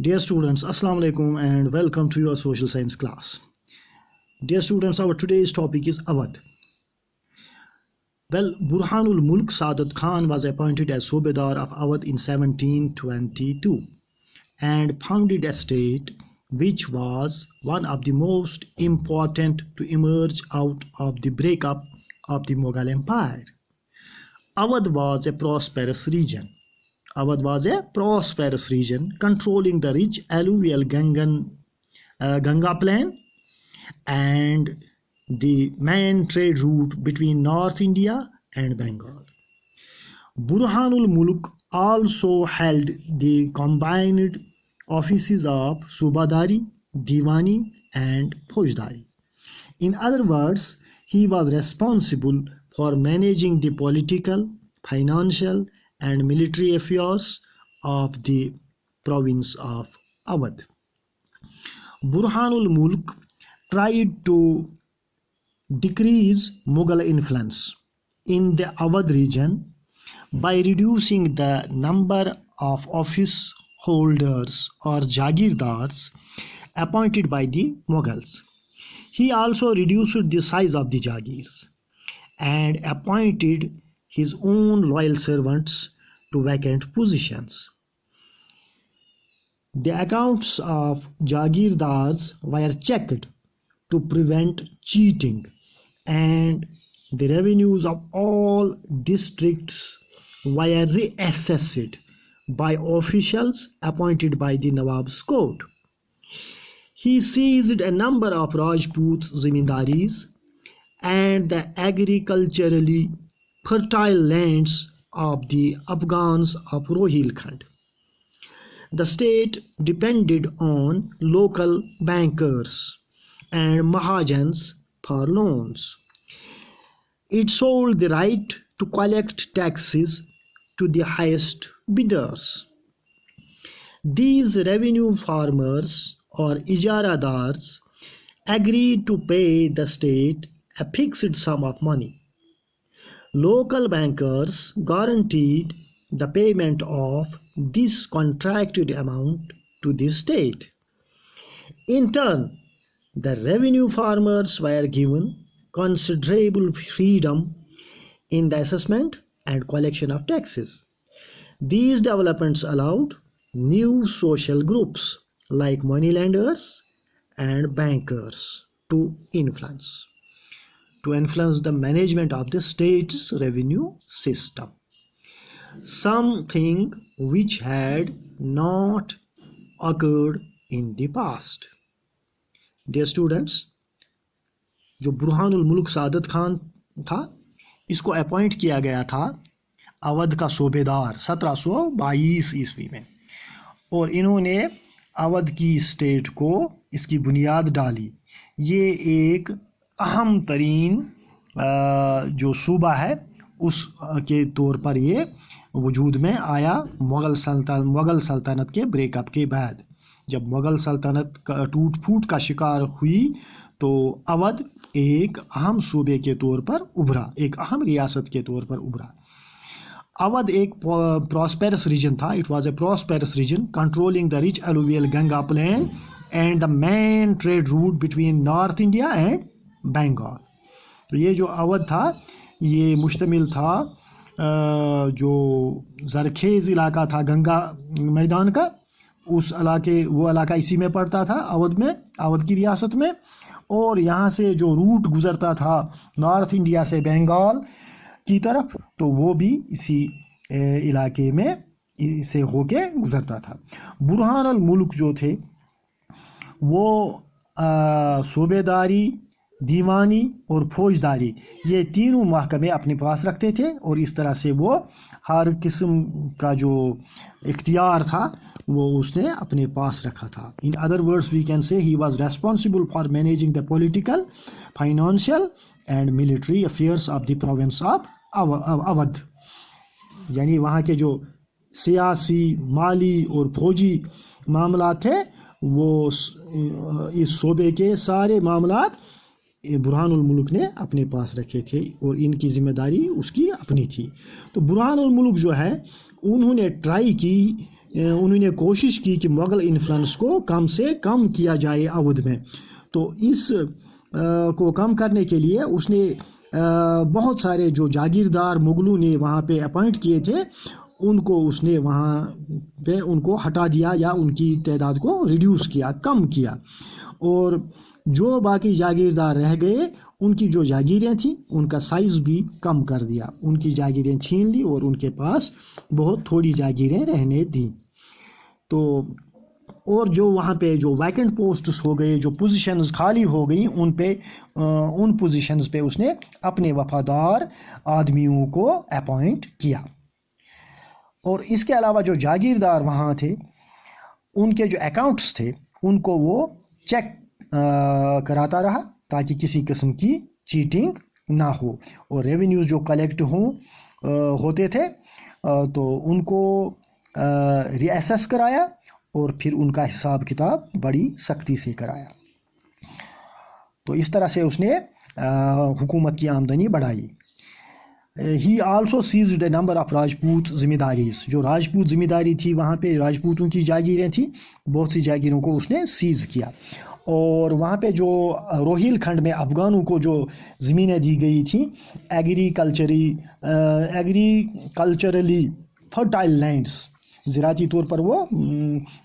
Dear students, Assalamu alaikum and welcome to your social science class. Dear students, our today's topic is Awadh. Well, Burhanul Mulk Saadat Khan was appointed as Subedar of Awadh in 1722 and founded a state which was one of the most important to emerge out of the breakup of the Mughal Empire. Awadh was a prosperous region. Awadh was a prosperous region controlling the rich alluvial Ganga plain and the main trade route between North India and Bengal. Burhanul Mulk also held the combined offices of Subadari, Diwani and Faujdari. In other words, he was responsible for managing the political, financial and military affairs of the province of Awadh. Burhanul Mulk tried to decrease Mughal influence in the Awadh region by reducing the number of office holders or Jagirdars appointed by the Mughals. He also reduced the size of the Jagirs and appointed his own loyal servants to vacant positions. The accounts of Jagirdars were checked to prevent cheating, and the revenues of all districts were reassessed by officials appointed by the Nawab's court. He seized a number of Rajput zimindaris and the agriculturally fertile lands of the Afghans of Rohilkhand. The state depended on local bankers and Mahajans for loans. It sold the right to collect taxes to the highest bidders. These revenue farmers or ijaradars agreed to pay the state a fixed sum of money. Local bankers guaranteed the payment of this contracted amount to the state. In turn, the revenue farmers were given considerable freedom in the assessment and collection of taxes. These developments allowed new social groups like moneylenders and bankers to influence the management of the state's revenue system, something which had not occurred in the past. Dear students, जो बुरहानुल मुल्क सादत खान था, इसको appoint किया गया था अवध का सूबेदार 1722 ईस्वी में, और इन्होंने अवध की स्टेट को इसकी बुनियाद डाली. ये एक अहम तरीन जो सूबा है उस के तौर पर ये वजूद में आया मुग़ल सल्तनत के ब्रेकअप के बाद. जब मुग़ल सल्तनत का टूट फूट का शिकार हुई तो अवध एक अहम सूबे के तौर पर उभरा, एक अहम रियासत के तौर पर उभरा. अवध एक प्रॉस्पेरस रीजन था. It was a prosperous region controlling the rich alluvial Ganga plain and the main trade route between north India and Bengal. तो ये जो अवध था ये मुश्तमिल था जो ज़रखेज़ इलाका था गंगा मैदान का, उस वो इलाका इसी में पड़ता था अवध में, अवध की रियासत में. और यहाँ से जो रूट गुज़रता था नॉर्थ इंडिया से बंगाल की तरफ, तो वो भी इसी इलाके में से होके गुज़रता था. बुरहानुल मुल्क जो थे वो सूबेदारी, दीवानी और फौजदारी ये तीनों महकमे अपने पास रखते थे, और इस तरह से वो हर किस्म का जो इख्तियार था वो उसने अपने पास रखा था. In other words we can say he was responsible for managing the political, financial and military affairs of the province of Awadh. यानी वहाँ के जो सियासी, माली और फौजी मामला थे वो इस सूबे के सारे मामलात बुरहानुल मुल्क ने अपने पास रखे थे और इनकी जिम्मेदारी उसकी अपनी थी. तो बुरहानुल मुल्क जो है उन्होंने ट्राई की उन्होंने कोशिश की कि मुग़ल इन्फ्लुएंस को कम से कम किया जाए अवध में। तो इस को कम करने के लिए उसने बहुत सारे जो जागीरदार मुगलों ने वहाँ पे अपॉइंट किए थे उनको उसने वहाँ पे उनको हटा दिया या उनकी तादाद को रिड्यूस किया, कम किया। और जो बाकी जागीरदार रह गए उनकी जो जागीरें थी उनका साइज़ भी कम कर दिया, उनकी जागीरें छीन ली और उनके पास बहुत थोड़ी जागीरें रहने दी। तो और जो वहाँ पे जो वैकेंट पोस्ट्स हो गए, जो पोजीशंस खाली हो गई, उन पोजीशंस पे उसने अपने वफादार आदमियों को अपॉइंट किया। और इसके अलावा जो जागीरदार वहाँ थे उनके जो अकाउंट्स थे उनको वो चेक कराता रहा ताकि किसी किस्म की चीटिंग ना हो। और रेवेन्यूज जो कलेक्ट होते थे तो उनको रीअसेस कराया और फिर उनका हिसाब किताब बड़ी सख्ती से कराया। तो इस तरह से उसने हुकूमत की आमदनी बढ़ाई। He also seized a number of Rajput जिम्मेदारीज, जो राजपूत जिम्मेदारी थी वहाँ पे राजपूतों की जागीरें थी, बहुत सी जागीरों को उसने सीज किया। और वहाँ पे जो रोहिल खंड में अफ़गानों को जो ज़मीनें दी गई थी एग्रीकल्चरली फर्टाइल लैंड्स, ज़राती तौर पर वो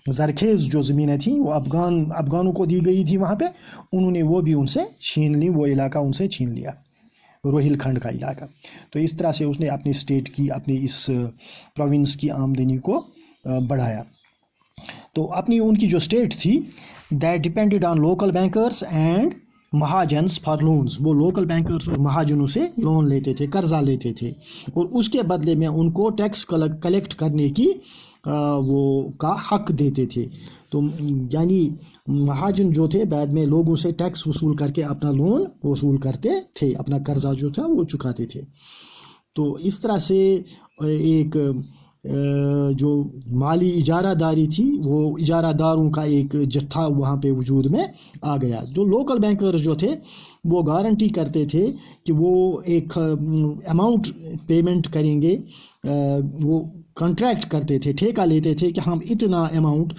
ज़रखेज़ जो ज़मीनें थी वो अफ़गानों को दी गई थी वहाँ पे, उन्होंने वो भी उनसे छीन ली, वो इलाका उनसे छीन लिया, रोहिल खंड का इलाका। तो इस तरह से उसने अपनी स्टेट की, अपनी इस प्रोविंस की आमदनी को बढ़ाया। तो अपनी उनकी जो स्टेट थी that depended on local bankers and mahajans for loans, वो लोकल बैंकर्स और महाजनों से लोन लेते थे, कर्जा लेते थे और उसके बदले में उनको टैक्स कलेक्ट करने की वो का हक देते थे। तो यानी महाजन जो थे बाद में लोगों से टैक्स वसूल करके अपना लोन वसूल करते थे, अपना कर्जा जो था वो चुकाते थे। तो इस तरह से एक जो माली इजारादारी थी वो इजारादारों का एक जत्था वहाँ पे वजूद में आ गया। जो लोकल बैंकर जो थे वो गारंटी करते थे कि वो एक अमाउंट पेमेंट करेंगे, वो कॉन्ट्रैक्ट करते थे, ठेका लेते थे कि हम इतना अमाउंट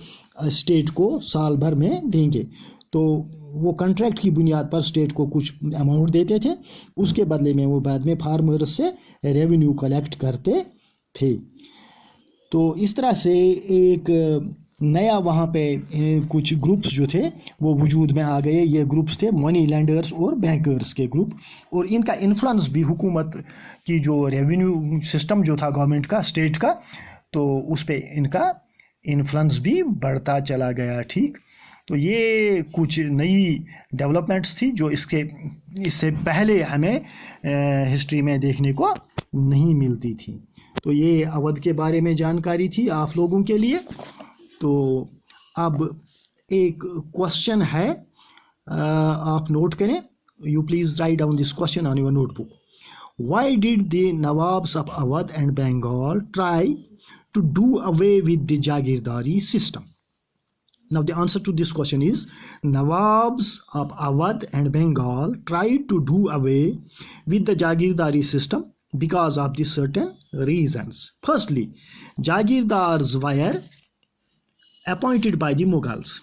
स्टेट को साल भर में देंगे। तो वो कॉन्ट्रैक्ट की बुनियाद पर स्टेट को कुछ अमाउंट देते थे, उसके बदले में वो बाद में फार्मर्स से रेवेन्यू कलेक्ट करते थे। तो इस तरह से एक नया वहाँ पे कुछ ग्रुप्स जो थे वो वजूद में आ गए। ये ग्रुप्स थे मनी लैंडर्स और बैंकर्स के ग्रुप, और इनका इन्फ्लुएंस भी हुकूमत की जो रेवेन्यू सिस्टम जो था गवर्नमेंट का, स्टेट का, तो उस पे इनका इन्फ्लुएंस भी बढ़ता चला गया। ठीक, तो ये कुछ नई डेवलपमेंट्स थी जो इससे पहले हमें हिस्ट्री में देखने को नहीं मिलती थी। तो ये अवध के बारे में जानकारी थी आप लोगों के लिए। तो अब एक क्वेश्चन है, आप नोट करें। You please write down this question on your notebook. Why did the nawabs of Awadh and Bengal try to do away with the jagirdari system? Now the answer to this question is Nawabs of Awadh and Bengal tried to do away with the Jagirdari system because of the certain reasons. Firstly, Jagirdars were appointed by the Mughals,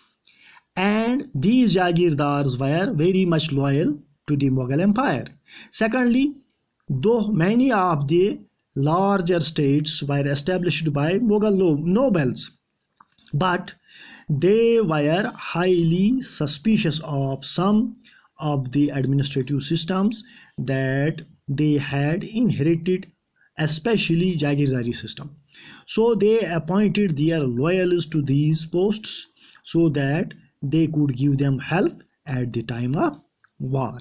and these Jagirdars were very much loyal to the Mughal Empire. Secondly, though many of the larger states were established by Mughal nobles, but they were highly suspicious of some of the administrative systems that they had inherited, especially Jagirdari system. So they appointed their loyalists to these posts so that they could give them help at the time of war.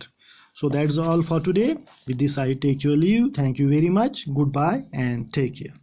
So that's all for today. With this I take your leave. Thank you very much. Goodbye and take care.